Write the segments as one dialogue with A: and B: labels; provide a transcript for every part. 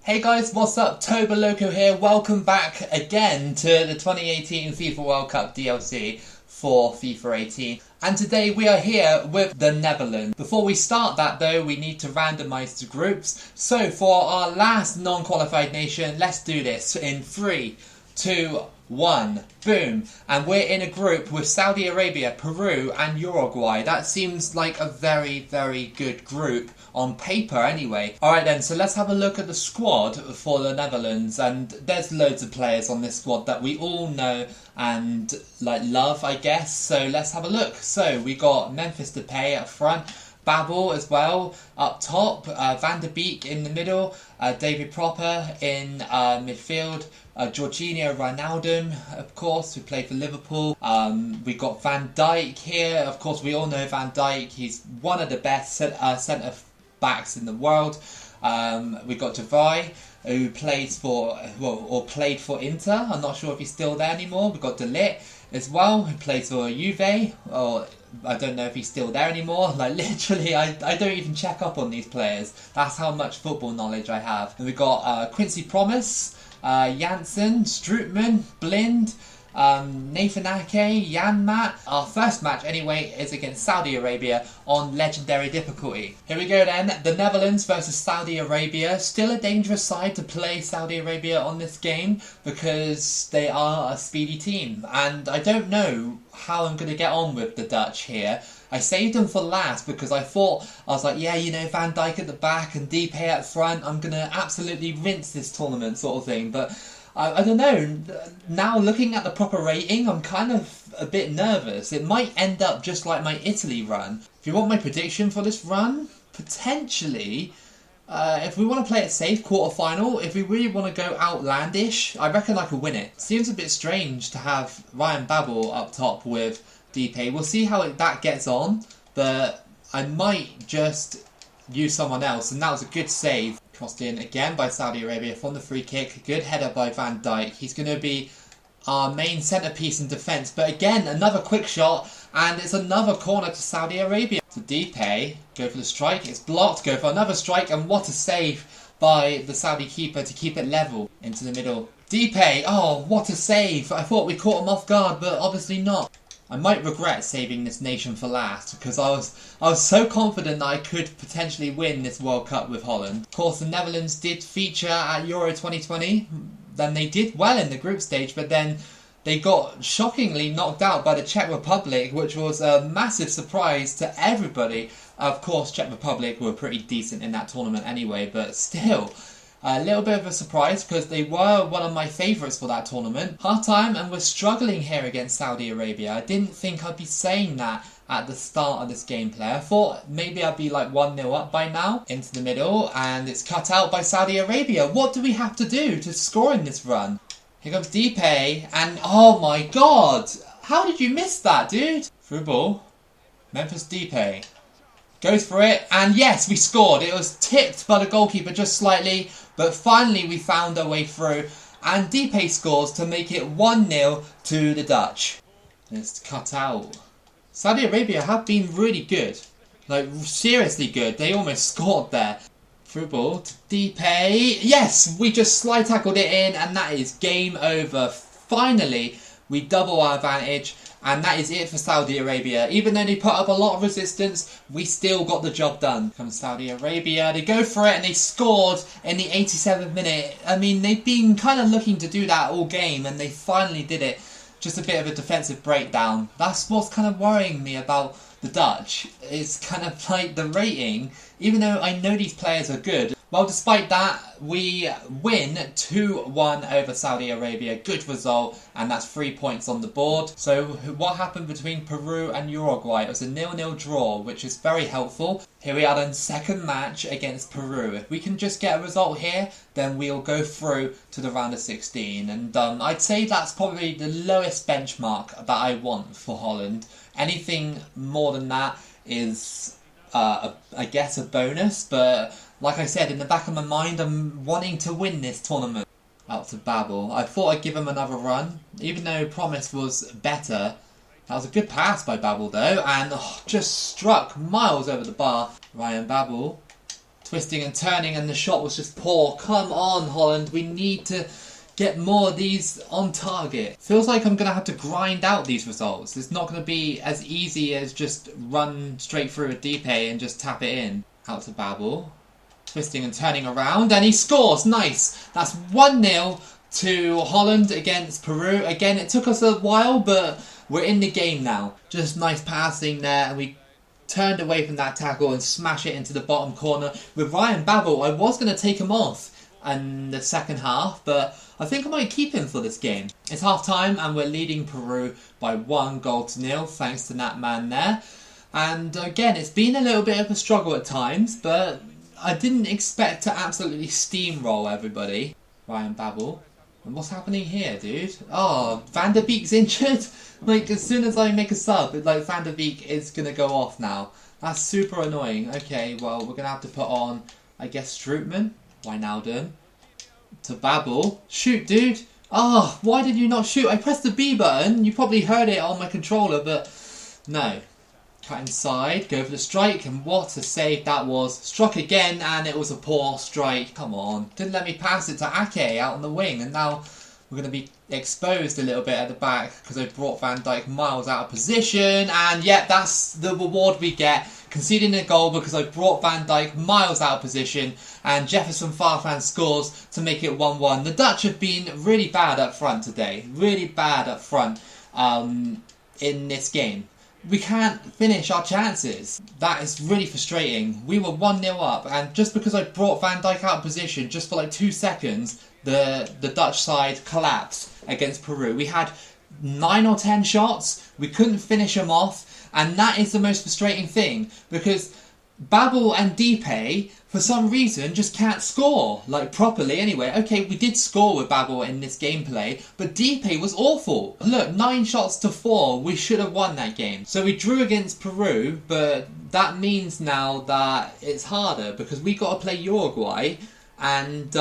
A: Hey guys, what's up? Toboloco here. Welcome back again to the 2018 FIFA World Cup DLC for FIFA 18. And today we are here with the Netherlands. Before we start that though, we need to randomise the groups. So for our last non-qualified nation, let's do this in 3, 2, 1, boom. And we're in a group with Saudi Arabia, Peru and Uruguay. That seems like a very, very good group on paper anyway. Alright then, so let's have a look at the squad for the Netherlands, and there's loads of players on this squad that we all know and love, I guess. So let's have a look. So we got Memphis Depay up front, Babel as well up top, Van der Beek in the middle, David Proper in midfield, Jorginho Wijnaldum, of course, who played for Liverpool. We got Van Dijk here. Of course, we all know Van Dijk. He's one of the best centre backs in the world. We got Javai, who plays for played for Inter. I'm not sure if he's still there anymore. We got De Ligt as well, who plays for Juve, or I don't know if he's still there anymore. Literally, I don't even check up on these players. That's how much football knowledge I have. And we got Quincy Promes, Janssen, Strootman, Blind, Nathan Ake, Janmaat. Our first match anyway is against Saudi Arabia on legendary difficulty. Here we go then, the Netherlands versus Saudi Arabia. Still a dangerous side to play Saudi Arabia on this game because they are a speedy team, and I don't know how I'm going to get on with the Dutch here. I saved them for last because I was like, yeah, you know, Van Dijk at the back and Depay up front, I'm going to absolutely rinse this tournament sort of thing, but I don't know, now looking at the proper rating, I'm kind of a bit nervous. It might end up just like my Italy run. If you want my prediction for this run, potentially, if we want to play it safe, quarter-final, if we really want to go outlandish, I reckon I could win it. Seems a bit strange to have Ryan Babel up top with Depay. We'll see how that gets on, but I might just use someone else, and that was a good save. Crossed in again by Saudi Arabia from the free kick. Good header by Van Dijk. He's going to be our main centrepiece in defence. But again, another quick shot, and it's another corner to Saudi Arabia. To Depay, go for the strike. It's blocked. Go for another strike, and what a save by the Saudi keeper to keep it level into the middle. Depay, oh, what a save. I thought we caught him off guard, but obviously not. I might regret saving this nation for last because I was so confident that I could potentially win this World Cup with Holland. Of course, the Netherlands did feature at Euro 2020. Then they did well in the group stage, but then they got shockingly knocked out by the Czech Republic, which was a massive surprise to everybody. Of course, Czech Republic were pretty decent in that tournament anyway, but still a little bit of a surprise because they were one of my favourites for that tournament. Half time, and we're struggling here against Saudi Arabia. I didn't think I'd be saying that at the start of this gameplay. I thought maybe I'd be like 1-0 up by now. Into the middle, and it's cut out by Saudi Arabia. What do we have to do to score in this run? Here comes Depay, and oh my god! How did you miss that, dude? Through ball. Memphis Depay goes for it, and yes, we scored. It was tipped by the goalkeeper just slightly, but finally we found our way through, and Depay scores to make it 1-0 to the Dutch. It's cut out. Saudi Arabia have been really good, like seriously good. They almost scored there. Through ball to Depay. Yes, we just slide tackled it in, and that is game over. Finally, we double our advantage. And that is it for Saudi Arabia. Even though they put up a lot of resistance, we still got the job done. Comes Saudi Arabia, they go for it and they scored in the 87th minute. I mean, they've been kind of looking to do that all game, and they finally did it. Just a bit of a defensive breakdown. That's what's kind of worrying me about the Dutch. It's kind of like the rating, even though I know these players are good. Well, despite that, we win 2-1 over Saudi Arabia. Good result, and that's 3 points on the board. So what happened between Peru and Uruguay? It was a 0-0 draw, which is very helpful. Here we are in second match against Peru. If we can just get a result here, then we'll go through to the round of 16. And I'd say that's probably the lowest benchmark that I want for Holland. Anything more than that is, I guess, a bonus, but like I said, in the back of my mind, I'm wanting to win this tournament. Out to Babel. I thought I'd give him another run, even though Promise was better. That was a good pass by Babel though, and just struck miles over the bar. Ryan Babel Twisting and turning, and the shot was just poor. Come on, Holland. We need to get more of these on target. Feels like I'm going to have to grind out these results. It's not going to be as easy as just run straight through a Deep and just tap it in. Out to Babel. Twisting and turning around, and he scores. Nice. That's 1-0 to Holland against Peru. Again, it took us a while, but we're in the game now. Just nice passing there, and we turned away from that tackle and smash it into the bottom corner. With Ryan Babel, I was going to take him off in the second half, but I think I might keep him for this game. It's half time and we're leading Peru by 1-0 thanks to that man there. And again, it's been a little bit of a struggle at times, but I didn't expect to absolutely steamroll everybody. Ryan Babel. And what's happening here, dude? Oh, Van der Beek's injured? Like, as soon as I make a sub, like, Van der Beek is going to go off now. That's super annoying. Okay, well, we're going to have to put on, I guess, Strootman. Wijnaldum. To Babel. Shoot, dude. Oh, why did you not shoot? I pressed the B button. You probably heard it on my controller, but no. Cut inside, go for the strike, and what a save that was. Struck again, and it was a poor strike. Come on. Didn't let me pass it to Ake out on the wing, and now we're going to be exposed a little bit at the back because I brought Van Dijk miles out of position, and yep, that's the reward we get. Conceding a goal because I brought Van Dijk miles out of position, and Jefferson Farfan scores to make it 1-1. The Dutch have been really bad up front today. Really bad up front in this game. We can't finish our chances. That is really frustrating. We were 1-0 up, and just because I brought Van Dijk out of position just for like 2 seconds, the Dutch side collapsed against Peru. We had 9 or 10 shots, we couldn't finish them off, and that is the most frustrating thing, because Babel and Depe, for some reason, just can't score, like, properly anyway. Okay, we did score with Babel in this gameplay, but Depe was awful. Look, 9 shots to 4, we should have won that game. So we drew against Peru, but that means now that it's harder, because we got to play Uruguay, and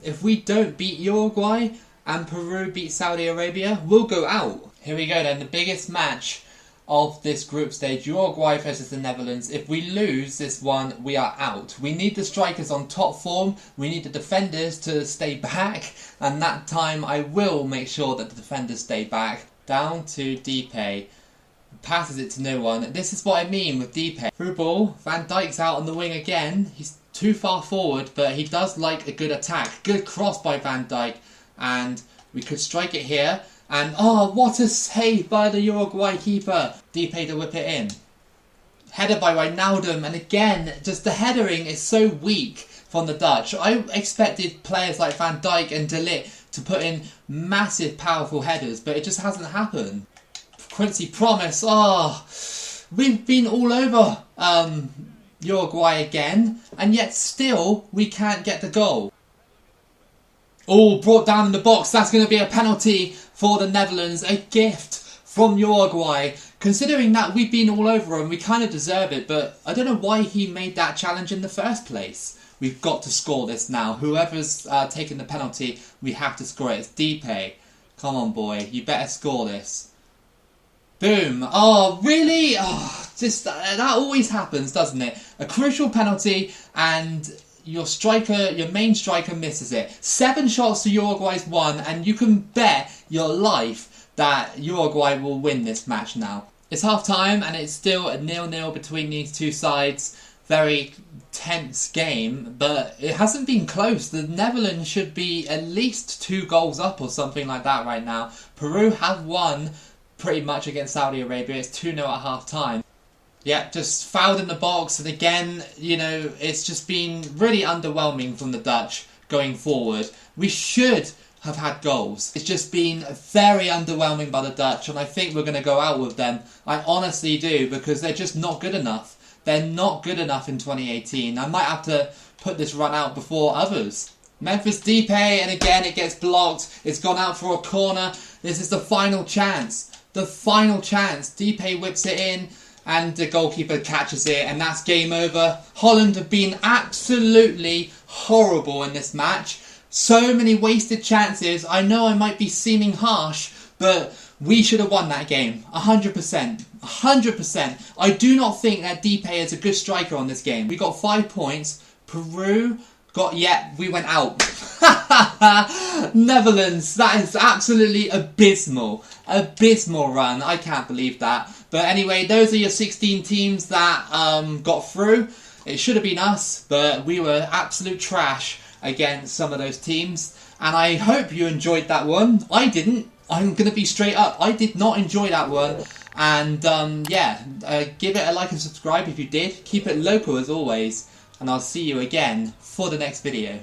A: if we don't beat Uruguay, and Peru beat Saudi Arabia, we'll go out. Here we go then, the biggest match of this group stage, Uruguay versus the Netherlands. If we lose this one, we are out. We need the strikers on top form, we need the defenders to stay back, and that time I will make sure that the defenders stay back. Down to Depe, passes it to no one. This is what I mean with Depe. Through ball, Van Dijk's out on the wing again. He's too far forward, but he does like a good attack. Good cross by Van Dijk, and we could strike it here. And oh, what a save by the Uruguay keeper. Depe to whip it in. Header by Wijnaldum, and again, just the headering is so weak from the Dutch. I expected players like Van Dijk and De Ligt to put in massive, powerful headers, but it just hasn't happened. Quincy Promes, oh, we've been all over Uruguay again, and yet still we can't get the goal. Oh, brought down in the box. That's going to be a penalty for the Netherlands. A gift from Uruguay. Considering that we've been all over them, we kind of deserve it. But I don't know why he made that challenge in the first place. We've got to score this now. Whoever's taking the penalty, we have to score it. It's Depe. Come on, boy. You better score this. Boom. Oh, really? Oh, just that always happens, doesn't it? A crucial penalty and your striker, your main striker, misses it. 7 shots to Uruguay's 1, and you can bet your life that Uruguay will win this match now. It's half time and it's still a 0-0 between these two sides. Very tense game, but it hasn't been close. The Netherlands should be at least 2 goals up or something like that right now. Peru have won pretty much against Saudi Arabia. It's 2-0 at half time. Yeah, just fouled in the box, and again, you know, it's just been really underwhelming from the Dutch going forward. We should have had goals. It's just been very underwhelming by the Dutch, and I think we're going to go out with them. I honestly do, because they're just not good enough. They're not good enough in 2018. I might have to put this run out before others. Memphis Depe, and again it gets blocked. It's gone out for a corner. This is the final chance. The final chance. Depe whips it in, and the goalkeeper catches it, and that's game over. Holland have been absolutely horrible in this match. So many wasted chances. I know I might be seeming harsh, but we should have won that game. 100%. 100%. I do not think that Depe is a good striker on this game. We got 5 points. Peru got, yeah, we went out. Netherlands, that is absolutely abysmal. Abysmal run. I can't believe that. But anyway, those are your 16 teams that got through. It should have been us, but we were absolute trash against some of those teams. And I hope you enjoyed that one. I didn't. I'm going to be straight up. I did not enjoy that one. And yeah, give it a like and subscribe if you did. Keep it local as always. And I'll see you again for the next video.